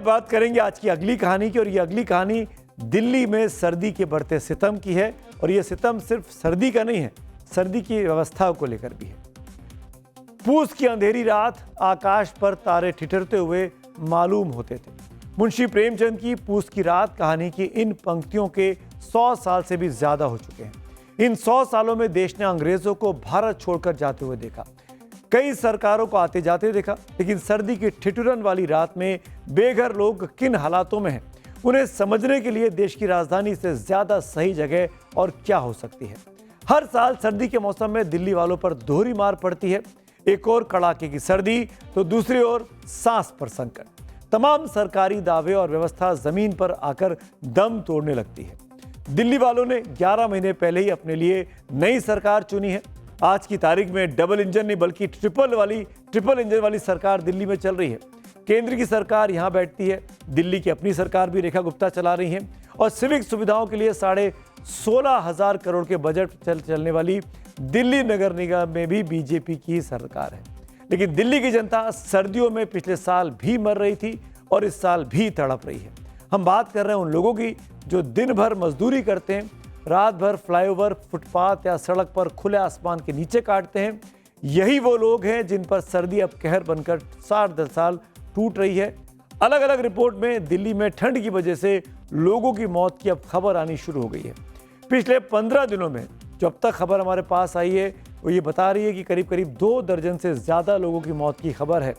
अब बात करेंगे आज की अगली कहानी की, और ये अगली कहानी दिल्ली में सर्दी के बढ़ते सितम की है। और ये सितम सिर्फ सर्दी का नहीं है, सर्दी की व्यवस्था को लेकर भी है। पूस की अंधेरी रात, आकाश पर तारे ठिठुरते हुए मालूम होते थे। मुंशी प्रेमचंद की पूस की रात कहानी की इन पंक्तियों के 100 साल से भी ज्यादा हो चुके हैं। इन 100 सालों में देश ने अंग्रेजों को भारत छोड़कर जाते हुए देखा, कई सरकारों को आते जाते देखा, लेकिन सर्दी की ठिठुरन वाली रात में बेघर लोग किन हालातों में हैं, उन्हें समझने के लिए देश की राजधानी से ज्यादा सही जगह और क्या हो सकती है। हर साल सर्दी के मौसम में दिल्ली वालों पर दोहरी मार पड़ती है। एक और कड़ाके की सर्दी तो दूसरी ओर सांस पर संकट। तमाम सरकारी दावे और व्यवस्था जमीन पर आकर दम तोड़ने लगती है। दिल्ली वालों ने 11 महीने पहले ही अपने लिए नई सरकार चुनी है। आज की तारीख में डबल इंजन नहीं बल्कि ट्रिपल इंजन वाली सरकार दिल्ली में चल रही है। केंद्र की सरकार यहां बैठती है, दिल्ली की अपनी सरकार भी रेखा गुप्ता चला रही है, और सिविक सुविधाओं के लिए 16,500 करोड़ के बजट चलने वाली दिल्ली नगर निगम में भी बीजेपी की सरकार है। लेकिन दिल्ली की जनता सर्दियों में पिछले साल भी मर रही थी और इस साल भी तड़प रही है। हम बात कर रहे हैं उन लोगों की जो दिन भर मजदूरी करते हैं, रात भर फ्लाईओवर, फुटपाथ या सड़क पर खुले आसमान के नीचे काटते हैं। यही वो लोग हैं जिन पर सर्दी अब कहर बनकर 60 साल टूट रही है। अलग अलग रिपोर्ट में दिल्ली में ठंड की वजह से लोगों की मौत की अब खबर आनी शुरू हो गई है। पिछले 15 दिनों में जो अब तक खबर हमारे पास आई है वो ये बता रही है कि करीब करीब 2 दर्जन से ज़्यादा लोगों की मौत की खबर है।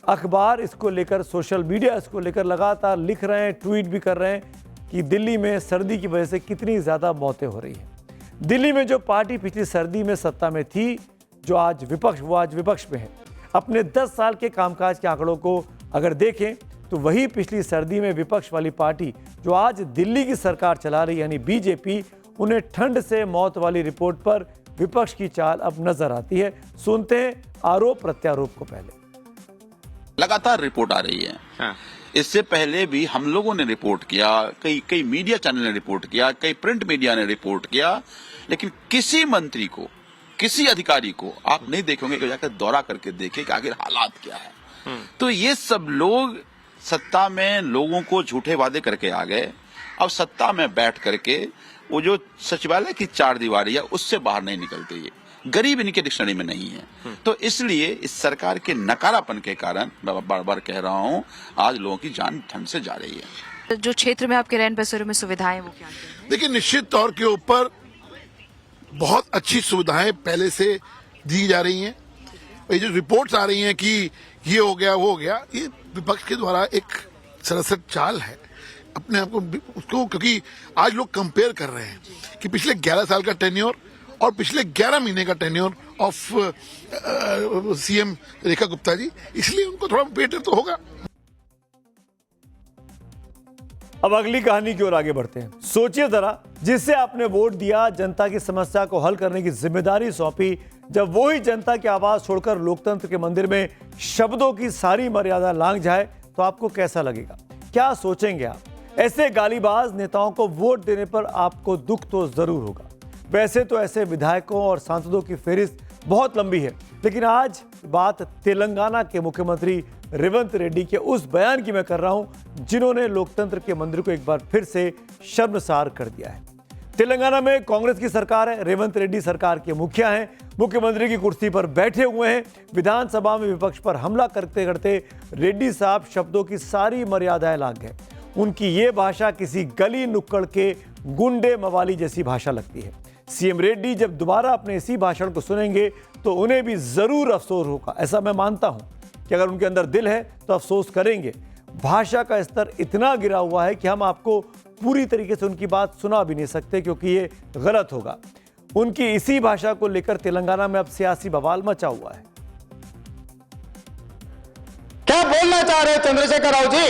अखबार इसको लेकर, सोशल मीडिया इसको लेकर लगातार लिख रहे हैं, ट्वीट भी कर रहे हैं कि दिल्ली में सर्दी की वजह से कितनी ज़्यादा मौतें हो रही हैं। दिल्ली में जो पार्टी पिछली सर्दी में सत्ता में थी, जो आज विपक्ष, वो आज विपक्ष में है। अपने 10 साल के कामकाज के आंकड़ों को अगर देखें तो वही पिछली सर्दी में विपक्ष वाली पार्टी जो आज दिल्ली की सरकार चला रही यानी बीजेपी, उन्हें ठंड से मौत वाली रिपोर्ट पर विपक्ष की चाल अब नजर आती है। सुनते हैं आरोप प्रत्यारोप को। पहले लगातार रिपोर्ट आ रही है। हाँ। इससे पहले भी हम लोगों ने रिपोर्ट किया, कई मीडिया चैनल ने रिपोर्ट किया, कई प्रिंट मीडिया ने रिपोर्ट किया, लेकिन किसी मंत्री को, किसी अधिकारी को आप नहीं देखोगे कि जाकर दौरा करके देखे कि आखिर हालात क्या है। तो ये सब लोग सत्ता में लोगों को झूठे वादे करके आ गए। अब सत्ता में बैठ करके वो जो सचिवालय की 4 दीवारी है उससे बाहर नहीं निकलते। ये गरीब इनके डिक्शनरी में नहीं है। तो इसलिए इस सरकार के नकारापन के कारण मैं बार बार कह रहा हूँ, आज लोगों की जान ठंड से जा रही है। जो क्षेत्र में आपके रहन बसेरों में सुविधाएं वो क्या है? देखिए, निश्चित तौर के ऊपर बहुत अच्छी सुविधाएं पहले से दी जा रही हैं। ये जो रिपोर्ट्स आ रही हैं कि ये हो गया वो हो गया, ये विपक्ष के द्वारा एक सरासर चाल है अपने आप को उसको, क्योंकि आज लोग कंपेयर कर रहे हैं कि पिछले 11 साल का टेन्योर और पिछले 11 महीने का tenure of CM Rekha Gupta ji, इसलिए उनको थोड़ा बेटर तो होगा। अब अगली कहानी की ओर आगे बढ़ते हैं। सोचिए जरा, जिससे आपने वोट दिया, जनता की समस्या को हल करने की जिम्मेदारी सौंपी, जब वो ही जनता की आवाज छोड़कर लोकतंत्र के मंदिर में शब्दों की सारी मर्यादा लांघ जाए तो आपको कैसा लगेगा, क्या सोचेंगे आप? ऐसे गालीबाज नेताओं को वोट देने पर आपको दुख तो जरूर होगा। वैसे तो ऐसे विधायकों और सांसदों की फेहरिस्त बहुत लंबी है, लेकिन आज बात तेलंगाना के मुख्यमंत्री रेवंत रेड्डी के उस बयान की मैं कर रहा हूं जिन्होंने लोकतंत्र के मंदिर को एक बार फिर से शर्मसार कर दिया है। तेलंगाना में कांग्रेस की सरकार है, रेवंत रेड्डी सरकार के मुखिया हैं, मुख्यमंत्री की कुर्सी पर बैठे हुए हैं। विधानसभा में विपक्ष पर हमला करते करते रेड्डी साहब शब्दों की सारी मर्यादाएं लांघ गए। उनकी ये भाषा किसी गली नुक्कड़ के गुंडे मवाली जैसी भाषा लगती है। सीएम रेड्डी जब दोबारा अपने इसी भाषण को सुनेंगे तो उन्हें भी जरूर अफसोस होगा। ऐसा मैं मानता हूं कि अगर उनके अंदर दिल है तो अफसोस करेंगे। भाषा का स्तर इतना गिरा हुआ है कि हम आपको पूरी तरीके से उनकी बात सुना भी नहीं सकते, क्योंकि ये गलत होगा। उनकी इसी भाषा को लेकर तेलंगाना में अब सियासी बवाल मचा हुआ है। क्या बोलना चाह रहे चंद्रशेखर राव जी?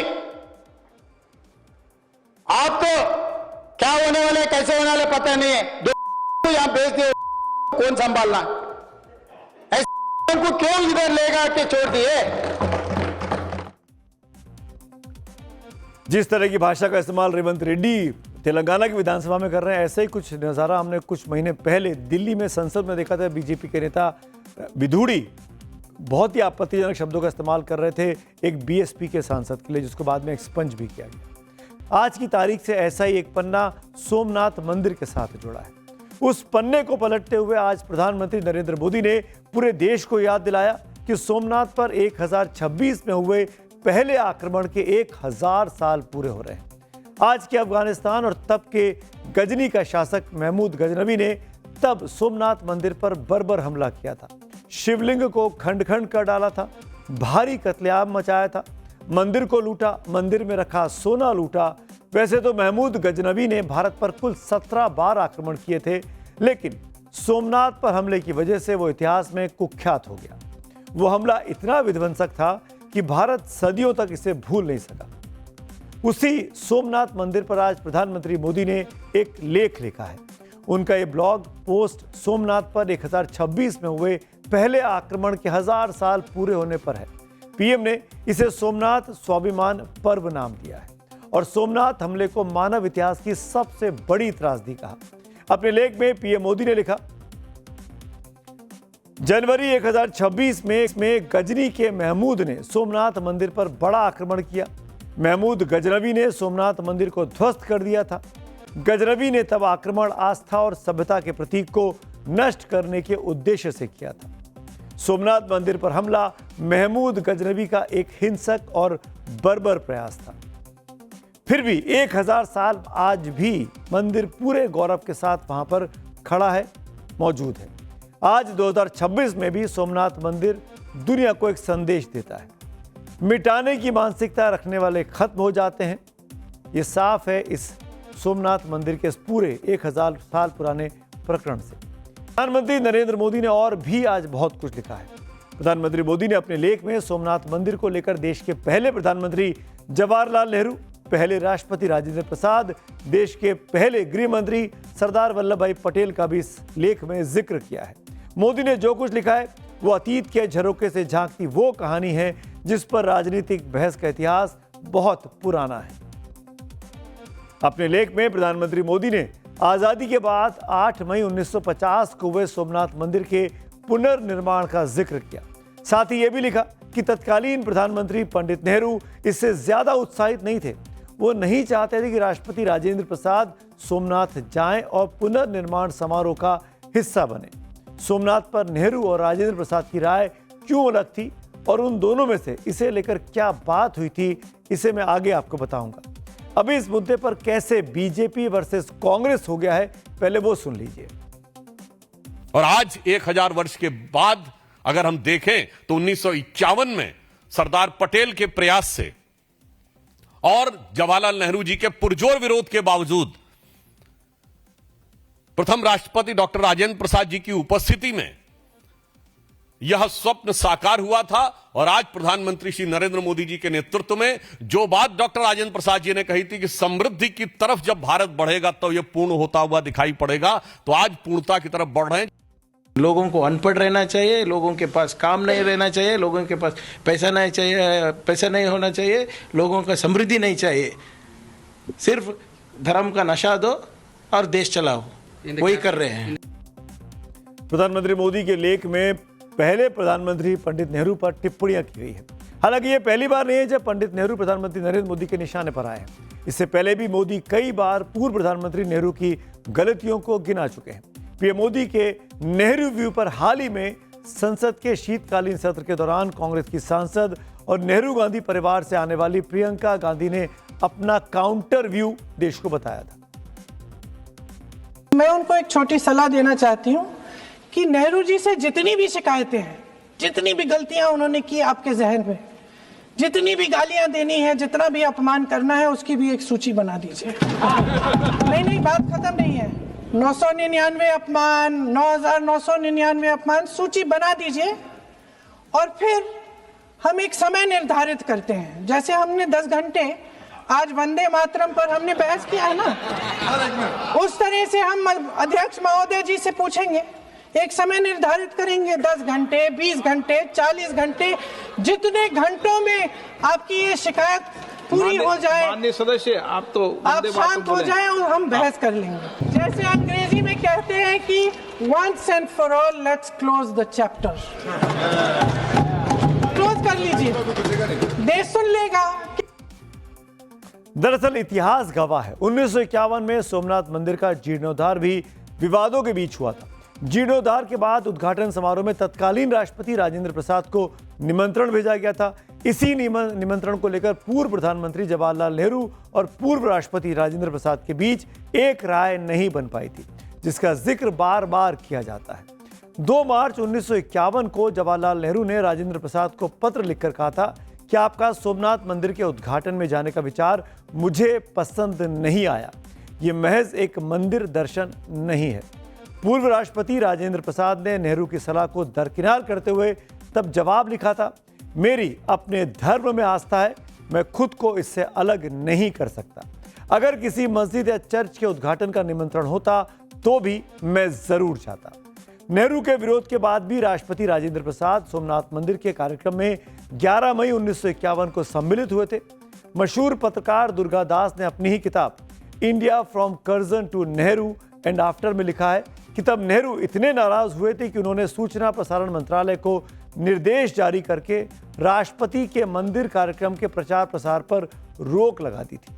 आपको क्या होने वाले, कैसे होने वाले पता नहीं है। यहां भेज दिए, कौन संभालना? ऐसे को क्यों इधर लेगा के छोड़ दिए? जिस तरह की भाषा का इस्तेमाल रेवंत रेड्डी तेलंगाना की विधानसभा में कर रहे हैं, ऐसे ही कुछ नज़ारा हमने कुछ महीने पहले दिल्ली में संसद में देखा था। बीजेपी के नेता विधुड़ी बहुत ही आपत्तिजनक शब्दों का इस्तेमाल कर रहे थे एक बीएसपी के सांसद के लिए, जिसको बाद में एक्सपंज भी किया गया। आज की तारीख से ऐसा ही एक पन्ना सोमनाथ मंदिर के साथ जुड़ा है। उस पन्ने को पलटते हुए आज प्रधानमंत्री नरेंद्र मोदी ने पूरे देश को याद दिलाया कि सोमनाथ पर 1026 में हुए पहले आक्रमण के 1000 साल पूरे हो रहे हैं। आज के अफगानिस्तान और तब के गजनी का शासक महमूद गजनवी ने तब सोमनाथ मंदिर पर बर्बर हमला किया था, शिवलिंग को खंड खंड कर डाला था, भारी कत्लेआम मचाया था, मंदिर को लूटा, मंदिर में रखा सोना लूटा। वैसे तो महमूद गजनवी ने भारत पर कुल 17 बार आक्रमण किए थे, लेकिन सोमनाथ पर हमले की वजह से वो इतिहास में कुख्यात हो गया। वो हमला इतना विध्वंसक था कि भारत सदियों तक इसे भूल नहीं सका। उसी सोमनाथ मंदिर पर आज प्रधानमंत्री मोदी ने एक लेख लिखा है। उनका ये ब्लॉग पोस्ट सोमनाथ पर 1026 में हुए पहले आक्रमण के 1000 साल पूरे होने पर है। पीएम ने इसे सोमनाथ स्वाभिमान पर्व नाम दिया है और सोमनाथ हमले को मानव इतिहास की सबसे बड़ी त्रासदी कहा। अपने लेख में पीएम मोदी ने लिखा, जनवरी 1026 में गजनी के महमूद ने सोमनाथ मंदिर पर बड़ा आक्रमण किया। महमूद गजनवी ने सोमनाथ मंदिर को ध्वस्त कर दिया था। गजनवी ने तब आक्रमण आस्था और सभ्यता के प्रतीक को नष्ट करने के उद्देश्य से किया था। सोमनाथ मंदिर पर हमला महमूद गजनवी का एक हिंसक और बर्बर प्रयास था। फिर भी 1000 साल आज भी मंदिर पूरे गौरव के साथ वहां पर खड़ा है, मौजूद है। आज 2026 में भी सोमनाथ मंदिर दुनिया को एक संदेश देता है। मिटाने की मानसिकता रखने वाले खत्म हो जाते हैं। ये साफ है इस सोमनाथ मंदिर के इस पूरे 1000 साल पुराने प्रकरण से। प्रधानमंत्री नरेंद्र मोदी ने और भी आज बहुत कुछ लिखा है। प्रधानमंत्री मोदी ने अपने लेख में सोमनाथ मंदिर को लेकर देश के पहले प्रधानमंत्री जवाहरलाल नेहरू, पहले राष्ट्रपति राजेंद्र प्रसाद, देश के पहले गृह मंत्री सरदार वल्लभ भाई पटेल का भी इस लेख में जिक्र किया है। मोदी ने जो कुछ लिखा है वो अतीत के झरोके से झांकती वो कहानी है जिस पर राजनीतिक बहस का इतिहास बहुत पुराना है। अपने लेख में प्रधानमंत्री मोदी ने आजादी के बाद 8 मई 1950 को हुए सोमनाथ मंदिर के पुनर्निर्माण का जिक्र किया। साथ ही यह भी लिखा कि तत्कालीन प्रधानमंत्री पंडित नेहरू इससे ज्यादा उत्साहित नहीं थे। वो नहीं चाहते थे कि राष्ट्रपति राजेंद्र प्रसाद सोमनाथ जाएं और पुनर्निर्माण समारोह का हिस्सा बने। सोमनाथ पर नेहरू और राजेंद्र प्रसाद की राय क्यों अलग थी और उन दोनों में से इसे लेकर क्या बात हुई थी, इसे मैं आगे आपको बताऊंगा। अभी इस मुद्दे पर कैसे बीजेपी वर्सेस कांग्रेस हो गया है, पहले वो सुन लीजिए। और आज 1000 वर्ष के बाद अगर हम देखें तो 1951 में सरदार पटेल के प्रयास से और जवाहरलाल नेहरू जी के पुरजोर विरोध के बावजूद प्रथम राष्ट्रपति डॉक्टर राजेंद्र प्रसाद जी की उपस्थिति में यह स्वप्न साकार हुआ था। और आज प्रधानमंत्री श्री नरेंद्र मोदी जी के नेतृत्व में जो बात डॉक्टर राजेंद्र प्रसाद जी ने कही थी कि समृद्धि की तरफ जब भारत बढ़ेगा तो यह पूर्ण होता हुआ दिखाई पड़ेगा, तो आज पूर्णता की तरफ बढ़ रहे हैं। लोगों को अनपढ़ रहना चाहिए, लोगों के पास काम नहीं रहना चाहिए, लोगों के पास पैसा नहीं होना चाहिए, लोगों का समृद्धि नहीं चाहिए। सिर्फ धर्म का नशा दो और देश चलाओ, वही कर रहे हैं। प्रधानमंत्री मोदी के लेख में पहले प्रधानमंत्री पंडित नेहरू पर टिप्पणियां की गई है। हालांकि ये पहली बार नहीं है जब पंडित नेहरू प्रधानमंत्री नरेंद्र मोदी के निशाने पर आए हैं। इससे पहले भी मोदी कई बार पूर्व प्रधानमंत्री नेहरू की गलतियों को गिना चुके हैं। पीएम मोदी के नेहरू व्यू पर हाल ही में संसद के शीतकालीन सत्र के दौरान कांग्रेस की सांसद और नेहरू गांधी परिवार से आने वाली प्रियंका गांधी ने अपना काउंटर व्यू देश को बताया था। मैं उनको एक छोटी सलाह देना चाहती हूँ कि नेहरू जी से जितनी भी शिकायतें हैं, जितनी भी गलतियां उन्होंने की आपके जहन में, जितनी भी गालियां देनी है, जितना भी अपमान करना है, उसकी भी एक सूची बना दीजिए। नहीं, बात खत्म नहीं है। 999 अपमान, 9999 अपमान, सूची बना दीजिए और फिर हम एक समय निर्धारित करते हैं। जैसे हमने 10 घंटे आज वंदे मातरम पर हमने बहस किया है ना, उस तरह से हम अध्यक्ष महोदय जी से पूछेंगे, एक समय निर्धारित करेंगे, 10 घंटे, 20 घंटे, 40 घंटे, जितने घंटों में आपकी ये शिकायत पूरी हो जाए, माननीय सदस्य आप शांत हो जाए और हम बहस कर लेंगे। जैसे अंग्रेजी में कहते हैं कि once and for all let's close the chapter। Close कर लीजिए, देश सुन लेगा। दरअसल इतिहास गवाह है, 1951 में सोमनाथ मंदिर का जीर्णोद्धार भी विवादों के बीच हुआ था। जीर्णोद्धार के बाद उद्घाटन समारोह में तत्कालीन राष्ट्रपति राजेंद्र प्रसाद को निमंत्रण भेजा गया था। इसी निमंत्रण को लेकर पूर्व प्रधानमंत्री जवाहरलाल नेहरू और पूर्व राष्ट्रपति राजेंद्र प्रसाद के बीच एक राय नहीं बन पाई थी, जिसका जिक्र बार बार किया जाता है। 2 मार्च 1951 को जवाहरलाल नेहरू ने राजेंद्र प्रसाद को पत्र लिखकर कहा था कि आपका सोमनाथ मंदिर के उद्घाटन में जाने का विचार मुझे पसंद नहीं आया, ये महज एक मंदिर दर्शन नहीं है। पूर्व राष्ट्रपति राजेंद्र प्रसाद ने नेहरू की सलाह को दरकिनार करते हुए तब जवाब लिखा था, मेरी अपने धर्म में आस्था है, मैं खुद को इससे अलग नहीं कर सकता। अगर किसी मस्जिद या चर्च के उद्घाटन का निमंत्रण होता तो भी मैं जरूर जाता। नेहरू के विरोध के बाद भी राष्ट्रपति राजेंद्र प्रसाद सोमनाथ मंदिर के कार्यक्रम में 11 मई 1951 को सम्मिलित हुए थे। मशहूर पत्रकार दुर्गा दास ने अपनी ही किताब India from Curzon to Nehru and after में लिखा है कि तब नेहरू इतने नाराज हुए थे कि उन्होंने सूचना प्रसारण मंत्रालय को निर्देश जारी करके राष्ट्रपति के मंदिर कार्यक्रम के प्रचार प्रसार पर रोक लगा दी थी।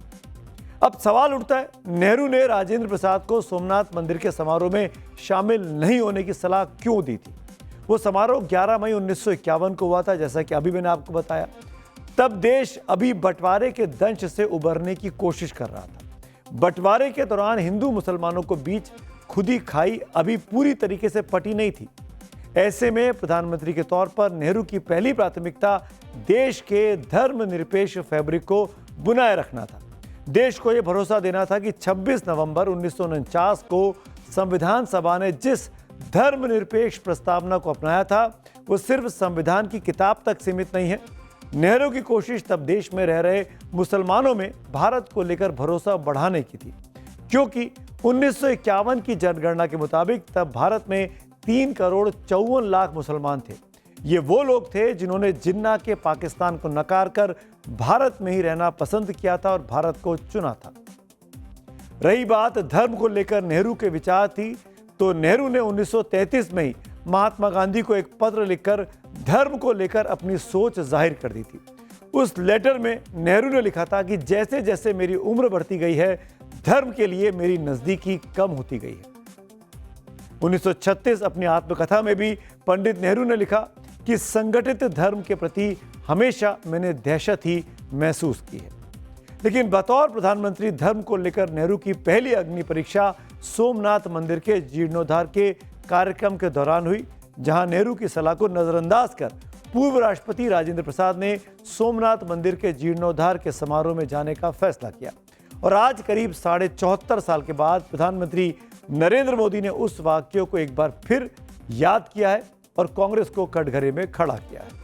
अब सवाल उठता है, नेहरू ने राजेंद्र प्रसाद को सोमनाथ मंदिर के समारोह में शामिल नहीं होने की सलाह क्यों दी थी? वो समारोह 11 मई 1951 को हुआ था, जैसा कि अभी मैंने आपको बताया। तब देश अभी बंटवारे के दंश से उबरने की कोशिश कर रहा था। बंटवारे के दौरान हिंदू मुसलमानों को बीच खुदी खाई अभी पूरी तरीके से पटी नहीं थी। ऐसे में प्रधानमंत्री के तौर पर नेहरू की पहली प्राथमिकता देश के धर्मनिरपेक्ष फैब्रिक को बनाए रखना था। देश को यह भरोसा देना था कि 26 नवंबर 1949 को संविधान सभा ने जिस धर्मनिरपेक्ष प्रस्तावना को अपनाया था वो सिर्फ संविधान की किताब तक सीमित नहीं है। नेहरू की कोशिश तब देश में रह रहे मुसलमानों में भारत को लेकर भरोसा बढ़ाने की थी, क्योंकि 1951 की जनगणना के मुताबिक तब भारत में 3 करोड़ 54 लाख मुसलमान थे। ये वो लोग थे जिन्होंने जिन्ना के पाकिस्तान को नकार कर भारत में ही रहना पसंद किया था और भारत को चुना था। रही बात धर्म को लेकर नेहरू के विचार थी, तो नेहरू ने 1933 में ही महात्मा गांधी को एक पत्र लिखकर धर्म को लेकर अपनी सोच जाहिर कर दी थी। उस लेटर में नेहरू ने लिखा था कि जैसे जैसे मेरी उम्र बढ़ती गई है, धर्म के लिए मेरी नजदीकी कम होती गई है। 1936 अपनी आत्मकथा में भी पंडित नेहरू ने लिखा कि संगठित धर्म के प्रति हमेशा मैंने दहशत ही महसूस की है। लेकिन बतौर प्रधानमंत्री धर्म को लेकर नेहरू की पहली अग्नि परीक्षा सोमनाथ मंदिर के जीर्णोद्धार के कार्यक्रम के दौरान हुई, जहां नेहरू की सलाह को नजरअंदाज कर पूर्व राष्ट्रपति राजेंद्र प्रसाद ने सोमनाथ मंदिर के जीर्णोद्धार के समारोह में जाने का फैसला किया। और आज करीब 74.5 साल के बाद प्रधानमंत्री नरेंद्र मोदी ने उस वाक्य को एक बार फिर याद किया है और कांग्रेस को कटघरे में खड़ा किया है।